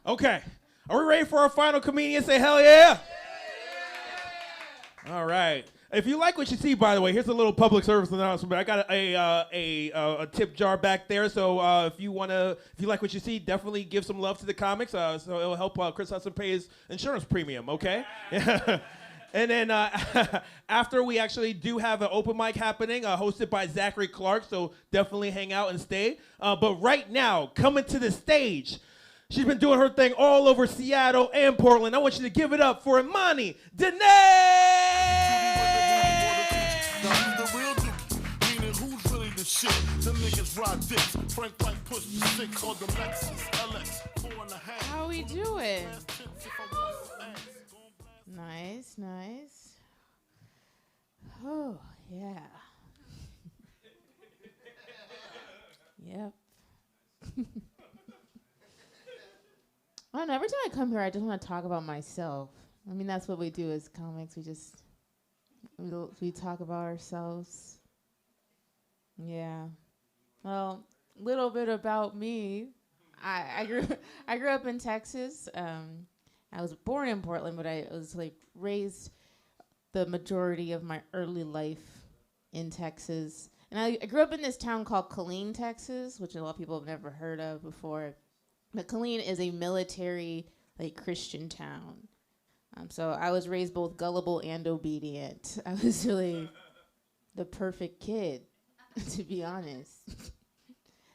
Okay. Are we ready for our final comedian? Say hell yeah. All right. If you like what you see, by the way, here's a little public service announcement. I got a tip jar back there, so if you like what you see, definitely give some love to the comics. So it'll help Chris Hudson pay his insurance premium. Okay. And then after, we actually do have an open mic happening, hosted by Zachary Clark. So definitely hang out and stay. But right now, coming to the stage. She's been doing her thing all over Seattle and Portland. I want you to give it up for Imani Denae! How we doing? Nice. Oh, yeah. Yep. I don't know, every time I come here, I just want to talk about myself. I mean, that's what we do as comics. We talk about ourselves. Yeah. Well, a little bit about me. I grew up in Texas. I was born in Portland, but I was raised the majority of my early life in Texas. And I grew up in this town called Killeen, Texas, which a lot of people have never heard of before. But Killeen is a military, Christian town. So I was raised both gullible and obedient. I was really the perfect kid, to be honest.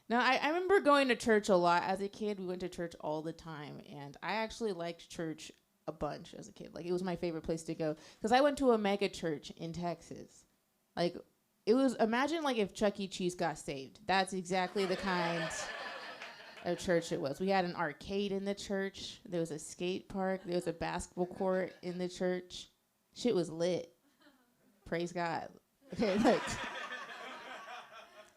Now, I remember going to church a lot as a kid. We went to church all the time. And I actually liked church a bunch as a kid. It was my favorite place to go. Because I went to a mega church in Texas. Imagine if Chuck E. Cheese got saved. That's exactly the kind of church it was. We had an arcade in the church. There was a skate park. There was a basketball court in the church. Shit was lit. Praise God. Okay,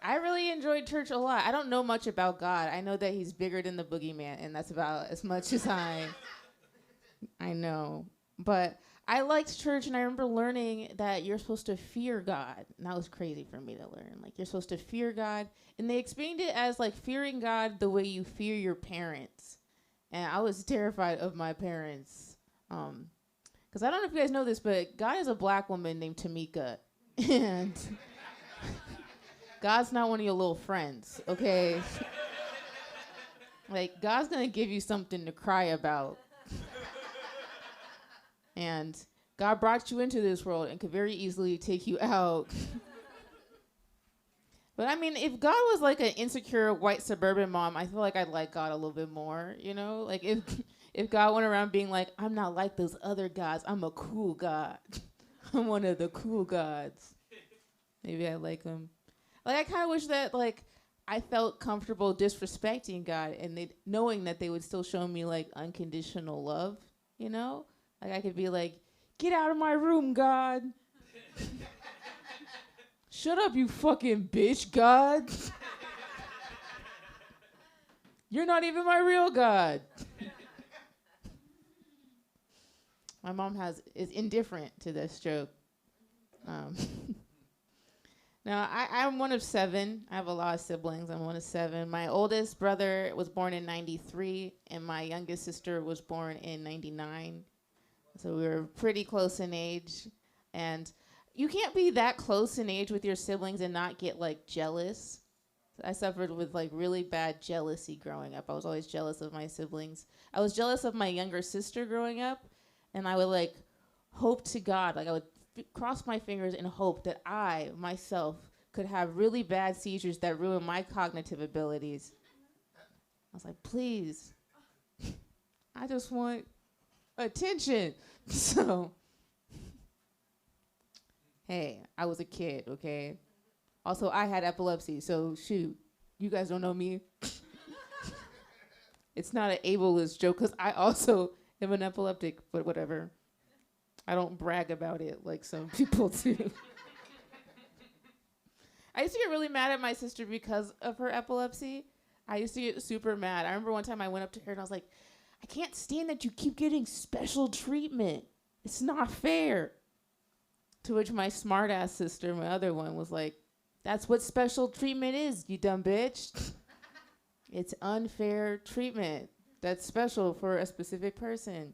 I really enjoyed church a lot. I don't know much about God. I know that he's bigger than the boogeyman, and that's about as much as I know. But I liked church, and I remember learning that you're supposed to fear God. And that was crazy for me to learn. You're supposed to fear God. And they explained it as, fearing God the way you fear your parents. And I was terrified of my parents. Because I don't know if you guys know this, but God is a black woman named Tamika. And God's not one of your little friends, okay? God's going to give you something to cry about. And God brought you into this world and could very easily take you out. But I mean, if God was an insecure white suburban mom, I feel like I'd like God a little bit more, you know? If God went around being I'm not like those other gods, I'm a cool God. I'm one of the cool gods. Maybe I'd like him. I kind of wish that, I felt comfortable disrespecting God and knowing that they would still show me, unconditional love, you know? I could be get out of my room, God. Shut up, you fucking bitch, God. You're not even my real God. My mom is indifferent to this joke. Now, I'm one of 7. I have a lot of siblings. I'm one of 7. My oldest brother was born in 93, and my youngest sister was born in 99. So we were pretty close in age. And you can't be that close in age with your siblings and not get, jealous. I suffered with, really bad jealousy growing up. I was always jealous of my siblings. I was jealous of my younger sister growing up. And I would, hope to God. I would cross my fingers and hope that I, myself, could have really bad seizures that ruin my cognitive abilities. I was like, please. I just want attention. So, hey, I was a kid, okay? Also, I had epilepsy, so shoot, you guys don't know me. It's not an ableist joke, because I also am an epileptic, but whatever. I don't brag about it like some people do. I used to get really mad at my sister because of her epilepsy. I used to get super mad. I remember one time I went up to her and I was like, I can't stand that you keep getting special treatment. It's not fair. To which my smart-ass sister, my other one, was like, that's what special treatment is, you dumb bitch. It's unfair treatment. that's special for a specific person.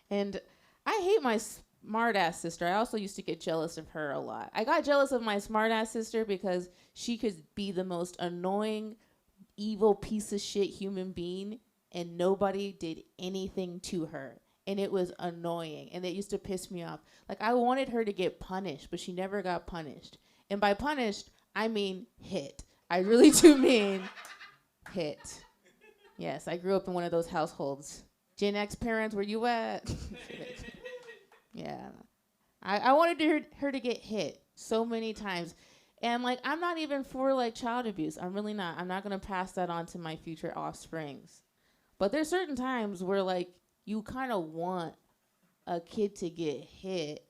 And I hate my smart-ass sister. I also used to get jealous of her a lot. I got jealous of my smart-ass sister because she could be the most annoying, evil piece of shit human being, and nobody did anything to her. And it was annoying, and it used to piss me off. Like, I wanted her to get punished, but she never got punished. And by punished, I mean hit. I really do mean hit. Yes, I grew up in one of those households. Gen X parents, where you at? Yeah. I wanted her to get hit so many times. And, like, I'm not even for, like, child abuse. I'm really not. I'm not going to pass that on to my future offsprings. But there's certain times where, like, you kind of want a kid to get hit,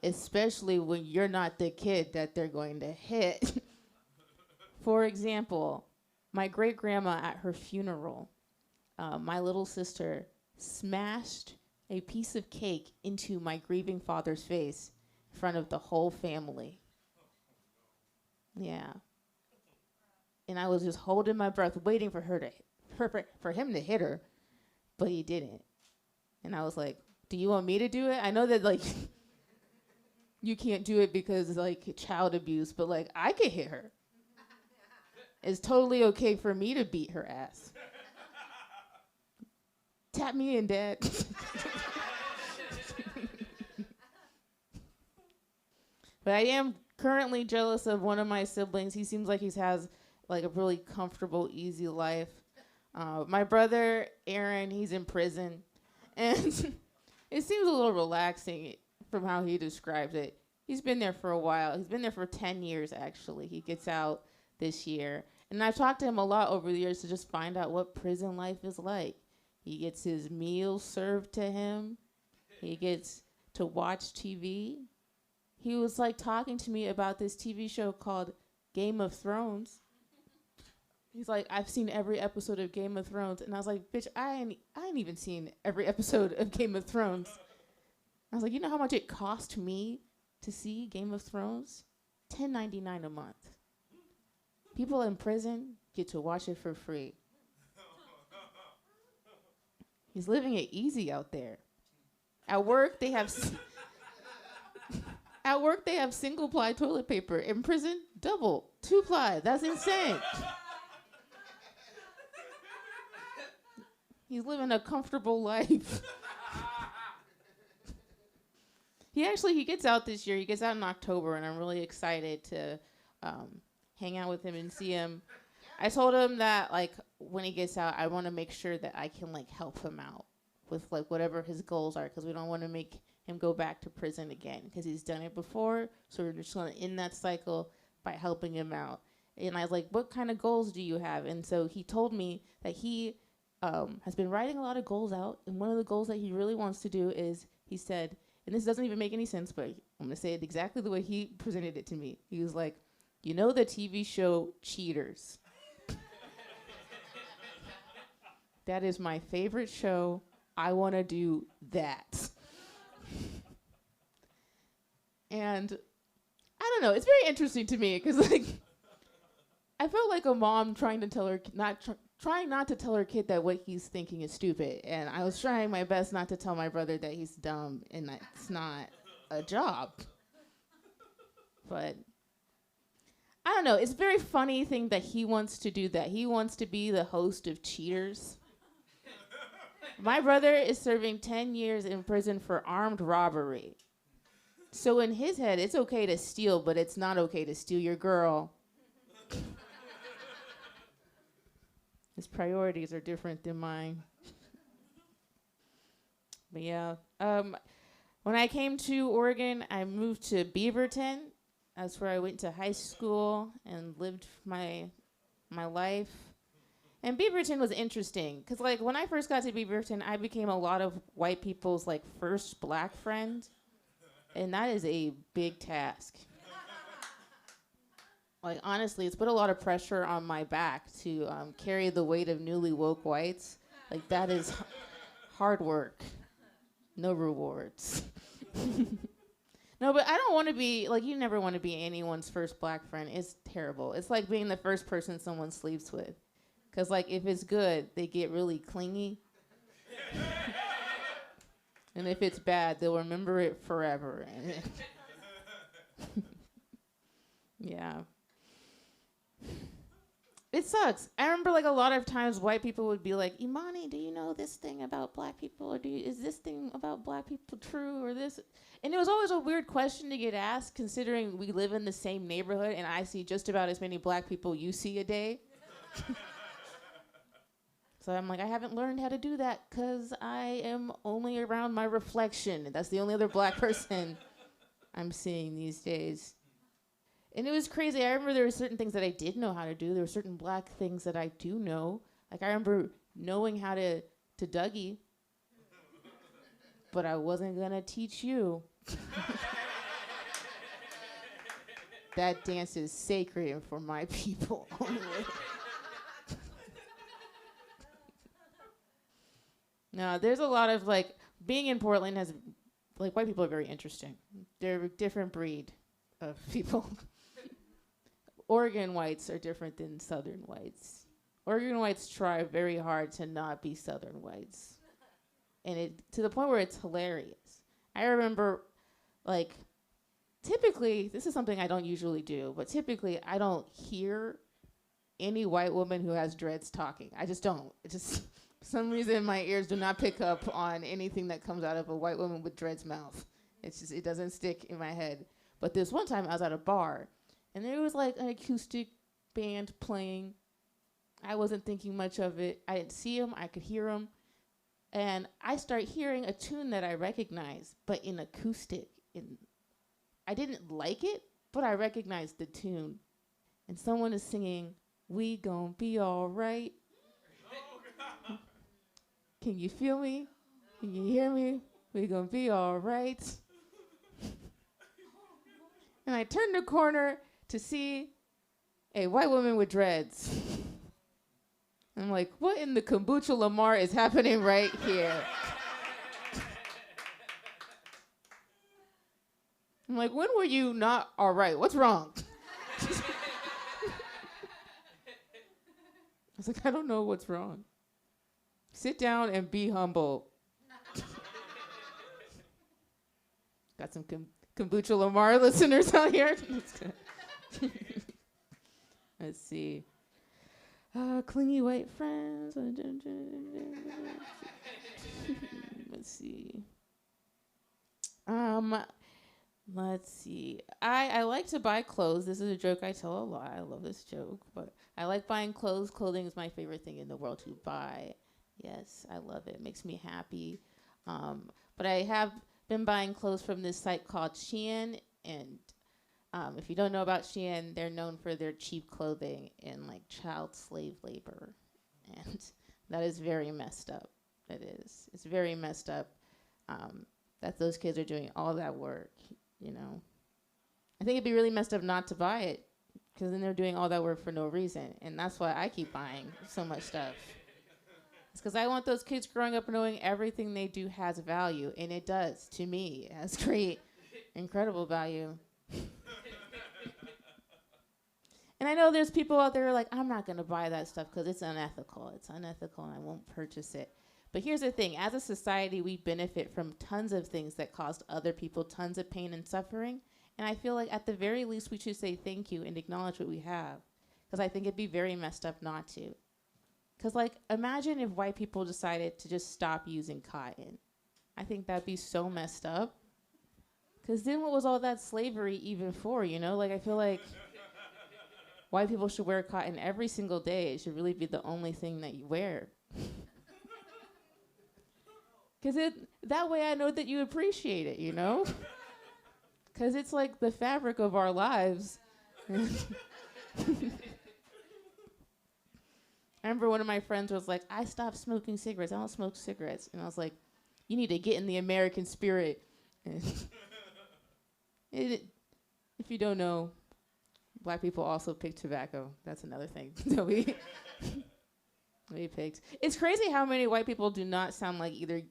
especially when you're not the kid that they're going to hit. For example, my great-grandma at her funeral, my little sister smashed a piece of cake into my grieving father's face in front of the whole family. Yeah. And I was just holding my breath, waiting for him to hit her, but he didn't. And I was like, do you want me to do it? I know that, like, you can't do it because, like, child abuse, but, like, I could hit her. It's totally okay for me to beat her ass. Tap me in, Dad. But I am currently jealous of one of my siblings. He seems like he has, like, a really comfortable, easy life. My brother, Aaron, he's in prison. And it seems a little relaxing from how he describes it. He's been there for a while. He's been there for 10 years, actually. He gets out this year. And I've talked to him a lot over the years to just find out what prison life is like. He gets his meals served to him. He gets to watch TV. He was, like, talking to me about this TV show called Game of Thrones. He's like, I've seen every episode of Game of Thrones. And I was like, bitch, I ain't even seen every episode of Game of Thrones. I was like, you know how much it cost me to see Game of Thrones? $10.99 a month. People in prison get to watch it for free. He's living it easy out there. At work, they have single-ply toilet paper. In prison, double, 2-ply. That's insane. He's living a comfortable life. He gets out this year. He gets out in October, and I'm really excited to hang out with him and see him. I told him that, like, when he gets out, I want to make sure that I can, like, help him out with, like, whatever his goals are, because we don't want to make him go back to prison again, because he's done it before. So we're just going to end that cycle by helping him out. And I was like, what kind of goals do you have? And so he told me that he has been writing a lot of goals out. And one of the goals that he really wants to do is, he said, and this doesn't even make any sense, but I'm going to say it exactly the way he presented it to me. He was like, you know the TV show Cheaters? That is my favorite show. I want to do that. And I don't know. It's very interesting to me because, like, I felt like a mom trying to tell her, trying not to tell her kid that what he's thinking is stupid. And I was trying my best not to tell my brother that he's dumb and that's not a job. But I don't know. It's a very funny thing that he wants to do that. He wants to be the host of Cheaters. My brother is serving 10 years in prison for armed robbery. So in his head, it's okay to steal, but it's not okay to steal your girl. His priorities are different than mine. But yeah, when I came to Oregon, I moved to Beaverton. That's where I went to high school and lived my life. And Beaverton was interesting because, like, when I first got to Beaverton, I became a lot of white people's, like, first black friend. And that is a big task. Like, honestly, it's put a lot of pressure on my back to carry the weight of newly woke whites. Like, that is hard work. No rewards. No, but I don't want to be, like, you never want to be anyone's first black friend. It's terrible. It's like being the first person someone sleeps with. Because, like, if it's good, they get really clingy. And if it's bad, they'll remember it forever. Yeah. It sucks. I remember, like, a lot of times white people would be like, Imani, do you know this thing about black people? Or is this thing about black people true or this? And it was always a weird question to get asked, considering we live in the same neighborhood and I see just about as many black people you see a day. So I'm like, I haven't learned how to do that because I am only around my reflection. That's the only other black person I'm seeing these days. And it was crazy. I remember there were certain things that I did know how to do. There were certain black things that I do know. Like, I remember knowing how to Dougie, but I wasn't going to teach you. That dance is sacred for my people only. No, there's a lot of, like, being in Portland has, like, white people are very interesting. They're a different breed of people. Oregon whites are different than Southern whites. Oregon whites try very hard to not be Southern whites. And it to the point where it's hilarious. I remember, like, typically, this is something I don't usually do, but typically I don't hear any white woman who has dreads talking. I just don't. It just, for some reason, my ears do not pick up on anything that comes out of a white woman with dreads mouth. It's just, it doesn't stick in my head. But this one time I was at a bar, and there was like an acoustic band playing. I wasn't thinking much of it. I didn't see them. I could hear them. And I start hearing a tune that I recognize, but in acoustic. I didn't like it, but I recognized the tune. And someone is singing, "We gon' be all right." Can you feel me? Can you hear me? We gon' be all right. And I turned the corner to see a white woman with dreads. I'm like, what in the kombucha Lamar is happening right here? I'm like, when were you not all right? What's wrong? I was like, I don't know what's wrong. Sit down and be humble. Got some kombucha Lamar listeners out here. Let's see. Clingy white friends. Let's see. Let's see. I like to buy clothes. This is a joke I tell a lot. I love this joke, but I like buying clothes. Clothing is my favorite thing in the world to buy. Yes, I love it. It makes me happy. But I have been buying clothes from this site called Shein, and if you don't know about Shein, they're known for their cheap clothing and like child slave labor, and that is very messed up. It is. It's very messed up that those kids are doing all that work. You know, I think it'd be really messed up not to buy it, because then they're doing all that work for no reason, and that's why I keep buying so much stuff. It's because I want those kids growing up knowing everything they do has value, and it does to me. It has great, incredible value. And I know there's people out there who are like, I'm not going to buy that stuff because it's unethical. It's unethical, and I won't purchase it. But here's the thing. As a society, we benefit from tons of things that caused other people tons of pain and suffering. And I feel like at the very least, we should say thank you and acknowledge what we have. Because I think it'd be very messed up not to. Because, like, imagine if white people decided to just stop using cotton. I think that'd be so messed up. Because then what was all that slavery even for, you know? Like, I feel like white people should wear cotton every single day. It should really be the only thing that you wear. Because that way I know that you appreciate it, you know? Because it's like the fabric of our lives. I remember one of my friends was like, I stopped smoking cigarettes. I don't smoke cigarettes. And I was like, you need to get in the American spirit. If you don't know, black people also pick tobacco. That's another thing that we picked. It's crazy how many white people do not sound like either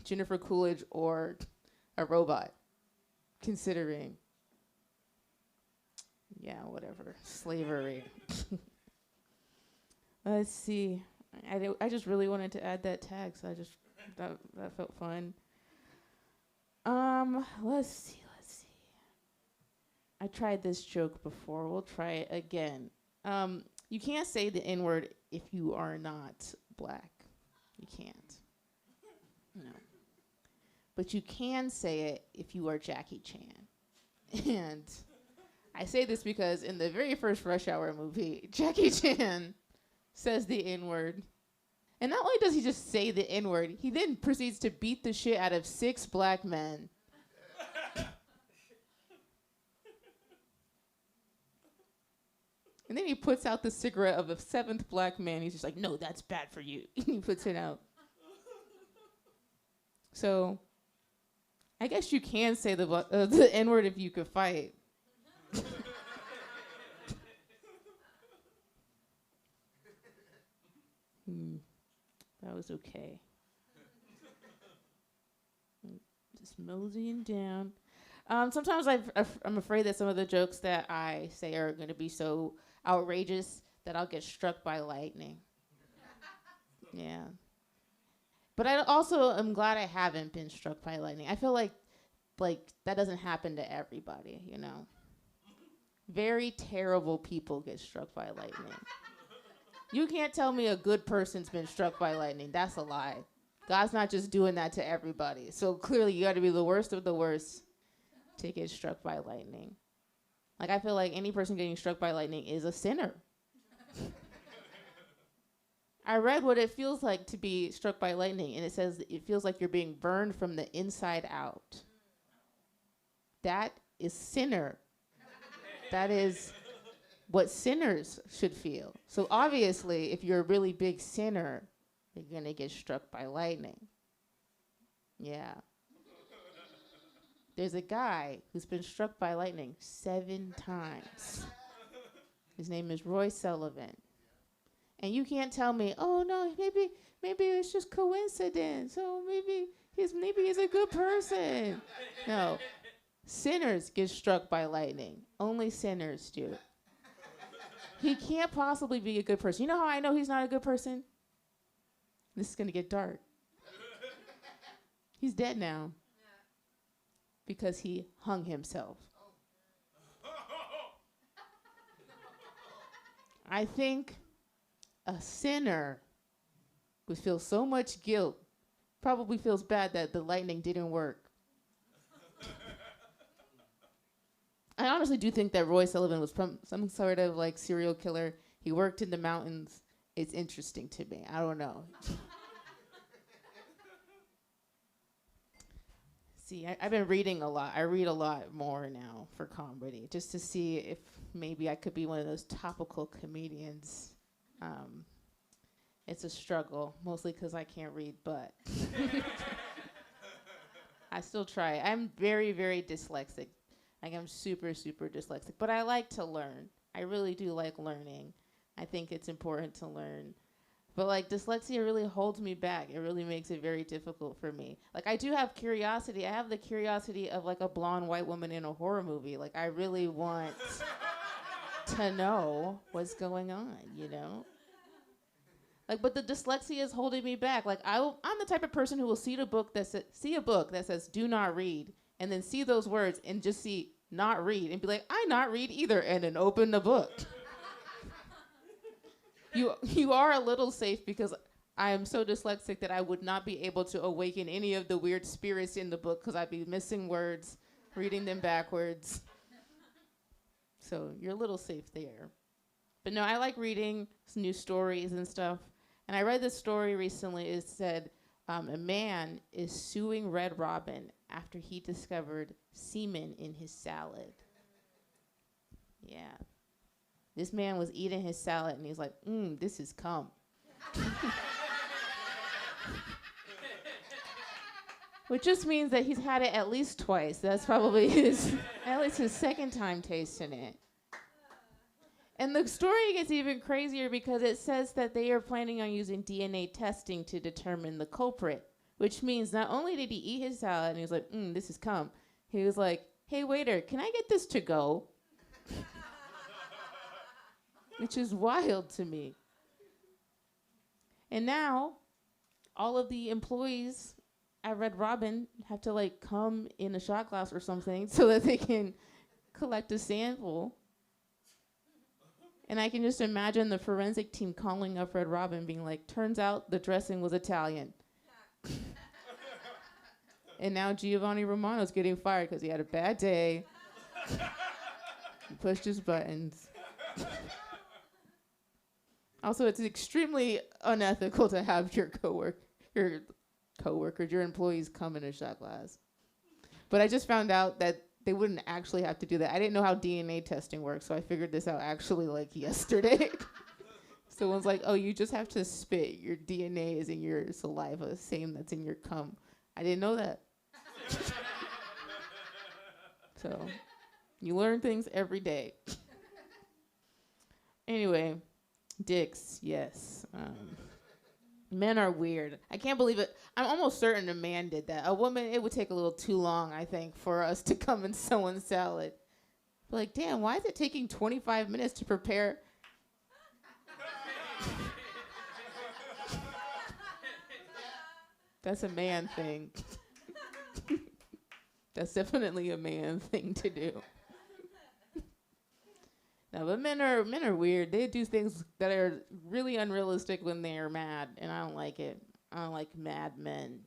Jennifer Coolidge or a robot, considering, yeah, whatever, slavery. Let's see. I just really wanted to add that tag, so that felt fun. Let's see. I tried this joke before. We'll try it again. You can't say the N-word if you are not black. You can't. No. But you can say it if you are Jackie Chan. And I say this because in the very first Rush Hour movie, Jackie Chan says the N-word. And not only does he just say the N-word, he then proceeds to beat the shit out of 6 black men. And then he puts out the cigarette of a 7th black man. He's just like, no, that's bad for you. He puts it out. So I guess you can say the N-word if you could fight. That was okay. Just moseying down. Sometimes I'm afraid that some of the jokes that I say are going to be so outrageous that I'll get struck by lightning. Yeah. But I also am glad I haven't been struck by lightning. I feel like that doesn't happen to everybody, you know. Very terrible people get struck by lightning. You can't tell me a good person's been struck by lightning. That's a lie. God's not just doing that to everybody. So clearly you got to be the worst of the worst to get struck by lightning. Like, I feel like any person getting struck by lightning is a sinner. I read what it feels like to be struck by lightning, and it says it feels like you're being burned from the inside out. That is sinner. That is what sinners should feel. So obviously, if you're a really big sinner, you're going to get struck by lightning. Yeah. There's a guy who's been struck by lightning 7 times. His name is Roy Sullivan. And you can't tell me, oh no, maybe it's just coincidence. Oh, maybe he's a good person. No. Sinners get struck by lightning. Only sinners do. He can't possibly be a good person. You know how I know he's not a good person? This is going to get dark. He's dead now. Because he hung himself. I think a sinner would feel so much guilt, probably feels bad that the lightning didn't work. I honestly do think that Roy Sullivan was some sort of like serial killer. He worked in the mountains. It's interesting to me. I don't know. See, I've been reading a lot. I read a lot more now for comedy, just to see if maybe I could be one of those topical comedians. It's a struggle, mostly because I can't read, but I still try. I'm very, very dyslexic. Like, I'm super, super dyslexic, but I like to learn. I really do like learning. I think it's important to learn. But, like, dyslexia really holds me back. It really makes it very difficult for me. Like, I do have curiosity. I have the curiosity of, like, a blonde white woman in a horror movie. Like, I really want to know what's going on, you know? Like, but the dyslexia is holding me back. Like, I'm the type of person who will see a book that says "do not read," and then see those words and just see "not read" and be like, "I not read either," and then open the book. You are a little safe because I am so dyslexic that I would not be able to awaken any of the weird spirits in the book because I'd be missing words, reading them backwards. So you're a little safe there. But no, I like reading new stories and stuff. And I read this story recently. It said a man is suing Red Robin after he discovered semen in his salad. Yeah. This man was eating his salad, and he's like, this is cum. Which just means that he's had it at least twice. That's probably at least his second time tasting it. And the story gets even crazier because it says that they are planning on using DNA testing to determine the culprit, which means not only did he eat his salad, and he was like, this is cum. He was like, hey, waiter, can I get this to go? Which is wild to me. And now all of the employees at Red Robin have to like come in a shot glass or something so that they can collect a sample. And I can just imagine the forensic team calling up Red Robin being like, turns out the dressing was Italian. And now Giovanni Romano's getting fired because he had a bad day. He pushed his buttons. Also, it's extremely unethical to have your coworkers, your employees come in a shot glass. But I just found out that they wouldn't actually have to do that. I didn't know how DNA testing works, so I figured this out actually like yesterday. Someone's like, oh, you just have to spit. Your DNA is in your saliva, same that's in your cum. I didn't know that. So, you learn things every day. Anyway, dicks, yes. Men are weird. I can't believe it. I'm almost certain a man did that. A woman, it would take a little too long, I think, for us to come in someone's salad. But like, damn, why is it taking 25 minutes to prepare? That's a man thing. That's definitely a man thing to do. No, but men are weird. They do things that are really unrealistic when they are mad, and I don't like it. I don't like mad men.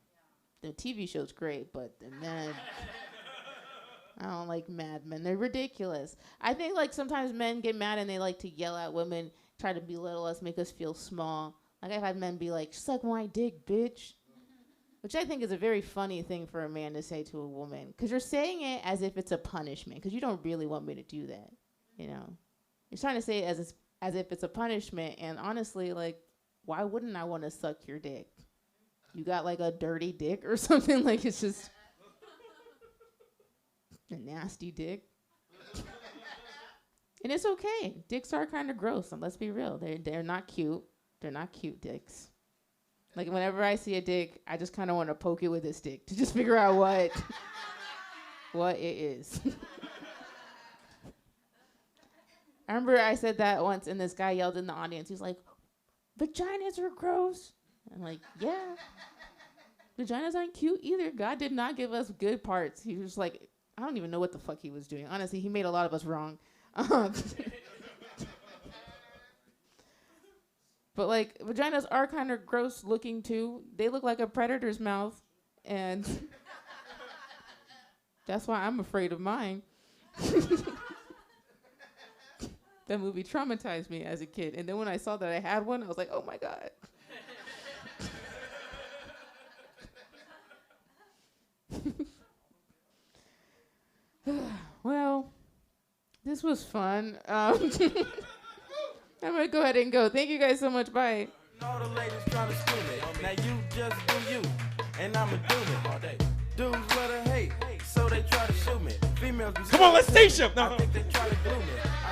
The TV show's great, but the men, I don't like mad men. They're ridiculous. I think like sometimes men get mad and they like to yell at women, try to belittle us, make us feel small. Like I've had men be like, "Suck my dick, bitch," which I think is a very funny thing for a man to say to a woman, because you're saying it as if it's a punishment, because you don't really want me to do that, you know. You're trying to say it as if it's a punishment, and honestly, like, why wouldn't I want to suck your dick? You got, like, a dirty dick or something? Like, it's just a nasty dick. And it's okay. Dicks are kind of gross, and let's be real. They're not cute. They're not cute dicks. Like, whenever I see a dick, I just kind of want to poke it with a stick to just figure out what it is. I remember I said that once, and this guy yelled in the audience. He's like, vaginas are gross. I'm like, yeah. Vaginas aren't cute either. God did not give us good parts. He was like, I don't even know what the fuck he was doing. Honestly, he made a lot of us wrong. But, like, vaginas are kind of gross looking, too. They look like a predator's mouth. And that's why I'm afraid of mine. That movie traumatized me as a kid. And then when I saw that I had one, I was like, oh, my God. Well, this was fun. I'm going to go ahead and go. Thank you guys so much. Bye. All the ladies trying to screw me. Now you just do you, and I'ma do it all day. Dudes love to hate, so they try to shoot me. Females be come on, let's station. No. I think they try to glue me.